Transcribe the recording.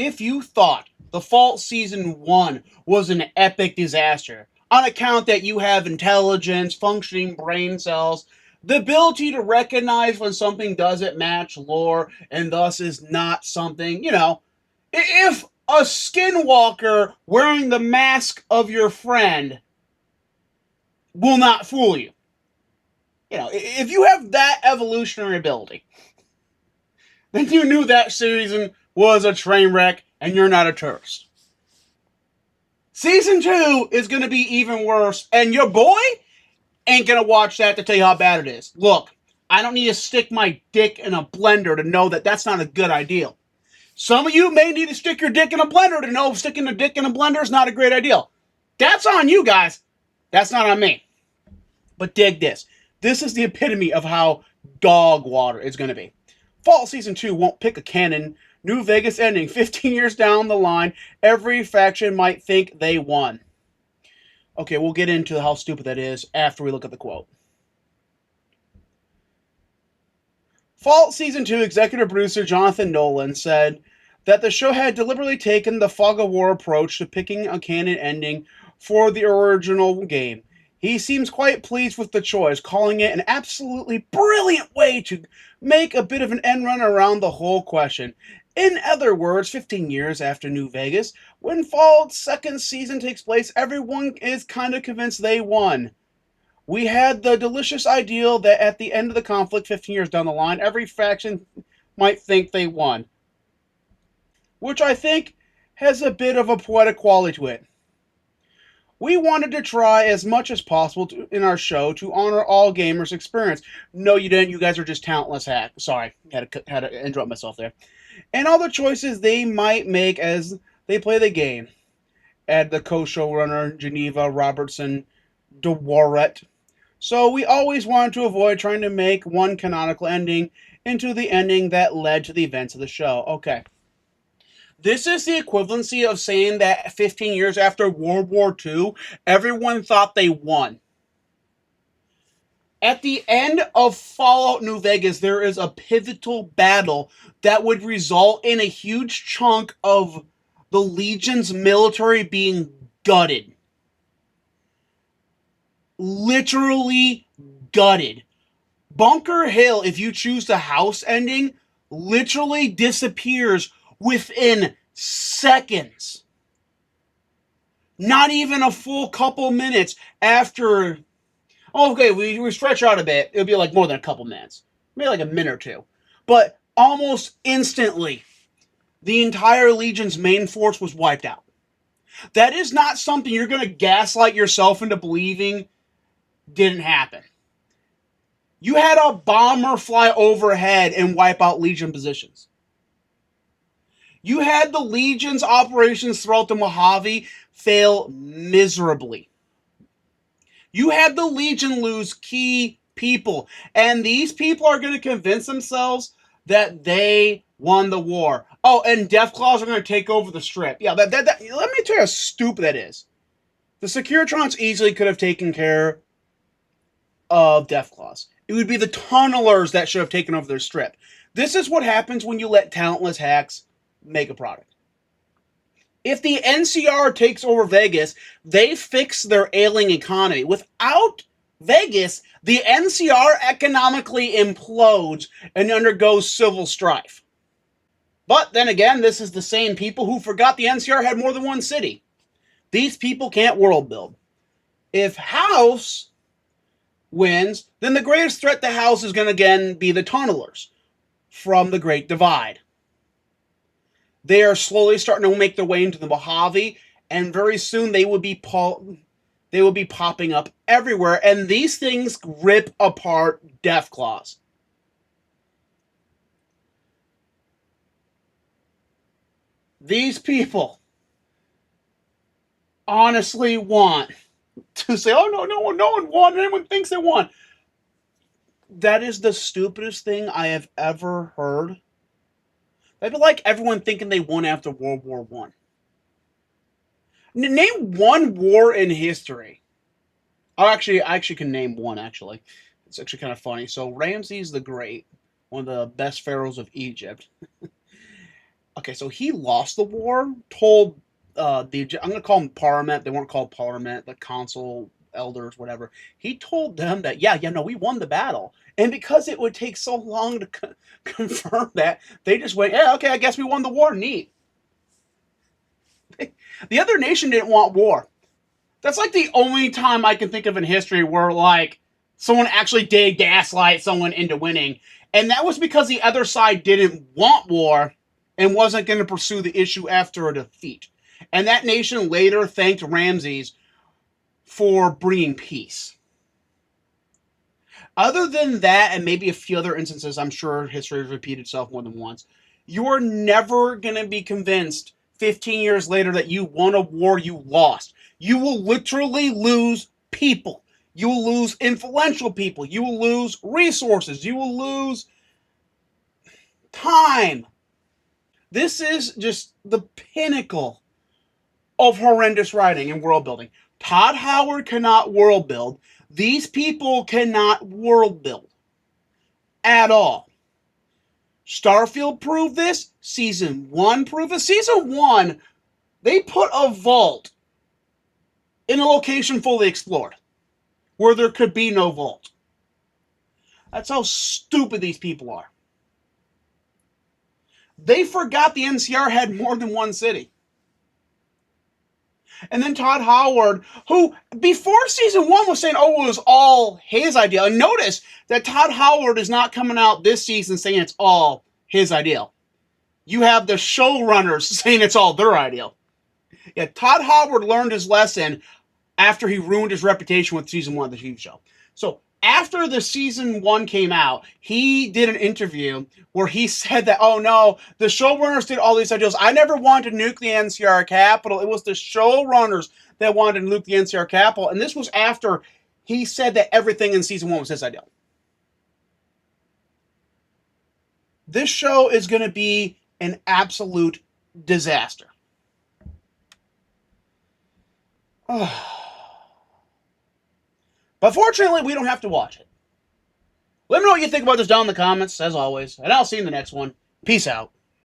If you thought The Fault Season 1 was an epic disaster, on account that you have intelligence, functioning brain cells, the ability to recognize when something doesn't match lore and thus is not something, if a skinwalker wearing the mask of your friend will not fool you. If you have that evolutionary ability, then you knew that season was a train wreck and you're not a tourist. Season 2 is going to be even worse, and your boy ain't going to watch that to tell you how bad it is. Look, I don't need to stick my dick in a blender to know that that's not a good idea. Some of you may need to stick your dick in a blender to know sticking a dick in a blender is not a great idea. That's on you guys. That's not on me. But dig this. This is the epitome of how dog water is going to be. Fall Season 2 won't pick a canon. New Vegas ending. 15 years down the line, every faction might think they won. Okay, we'll get into how stupid that is after we look at the quote. Fall Season 2 executive producer Jonathan Nolan said that the show had deliberately taken the fog of war approach to picking a canon ending for the original game. He seems quite pleased with the choice, calling it an absolutely brilliant way to make a bit of an end run around the whole question. In other words, 15 years after New Vegas, when Fallout's second season takes place, everyone is kind of convinced they won. We had the delicious ideal that at the end of the conflict, 15 years down the line, every faction might think they won. Which I think has a bit of a poetic quality to it. We wanted to try as much as possible in our show to honor all gamers' experience. No, you didn't. You guys are just talentless hacks. Sorry, had to interrupt myself there. And all the choices they might make as they play the game. Add the co-showrunner Geneva Robertson DeWarrett. So we always wanted to avoid trying to make one canonical ending into the ending that led to the events of the show. Okay. This is the equivalency of saying that 15 years after World War II, everyone thought they won. At the end of Fallout New Vegas, there is a pivotal battle that would result in a huge chunk of the Legion's military being gutted. Literally gutted. Bunker Hill, if you choose the house ending, literally disappears within seconds. Not even a full couple minutes after. Okay, we stretch out a bit. It'll be like more than a couple minutes. Maybe like a minute or two. But almost instantly, the entire Legion's main force was wiped out. That is not something you're going to gaslight yourself into believing didn't happen. You had a bomber fly overhead and wipe out Legion positions. You had the Legion's operations throughout the Mojave fail miserably. You had the Legion lose key people, and these people are going to convince themselves that they won the war. Oh, and Deathclaws are going to take over the strip. Yeah, let me tell you how stupid that is. The Securitrons easily could have taken care of Deathclaws. It would be the tunnelers that should have taken over their strip. This is what happens when you let talentless hacks make a product. If the NCR takes over Vegas, they fix their ailing economy. Without Vegas, the NCR economically implodes and undergoes civil strife. But then again, this is the same people who forgot the NCR had more than one city. These people can't world build. If House wins, then the greatest threat to House is going to again be the tunnelers from the Great Divide. They are slowly starting to make their way into the Mojave, and very soon they will be popping up everywhere, and these things rip apart Deathclaws. These people honestly want to say, oh, no one won, anyone thinks they won. That is the stupidest thing I have ever heard. That'd be like everyone thinking they won after World War I. Name one war in history. I actually can name one, actually. It's actually kind of funny. So Ramses the Great, one of the best pharaohs of Egypt, Okay, so he lost the war, told I'm going to call them Parliament. They weren't called Parliament, the council, elders, whatever. He told them that, yeah, no, we won the battle. And because it would take so long to confirm that, they just went, yeah, okay, I guess we won the war. Neat. The other nation didn't want war. That's like the only time I can think of in history where like someone actually did gaslight someone into winning, and that was because the other side didn't want war and wasn't going to pursue the issue after a defeat. And that nation later thanked Ramses for bringing peace. Other than that, and maybe a few other instances, I'm sure history has repeated itself more than once. You're never going to be convinced 15 years later that you won a war you lost. You will literally lose people. You will lose influential people. You will lose resources. You will lose time. This is just the pinnacle of horrendous writing and world building. Todd Howard cannot world build. These people cannot world build at all. Starfield proved this. Season 1 proved it. Season 1, they put a vault in a location fully explored where there could be no vault. That's how stupid these people are. They forgot the NCR had more than one city. And then Todd Howard, who before season 1 was saying, oh, it was all his idea. And notice that Todd Howard is not coming out this season saying it's all his idea. You have the showrunners saying it's all their idea. Yeah, Todd Howard learned his lesson after he ruined his reputation with season 1 of the TV show. So after the season 1 came out, he did an interview where he said that, oh no, the showrunners did all these ideas. I never wanted to nuke the NCR capital. It was the showrunners that wanted to nuke the NCR capital. And this was after he said that everything in season 1 was his idea. This show is going to be an absolute disaster. But fortunately, we don't have to watch it. Let me know what you think about this down in the comments, as always, and I'll see you in the next one. Peace out.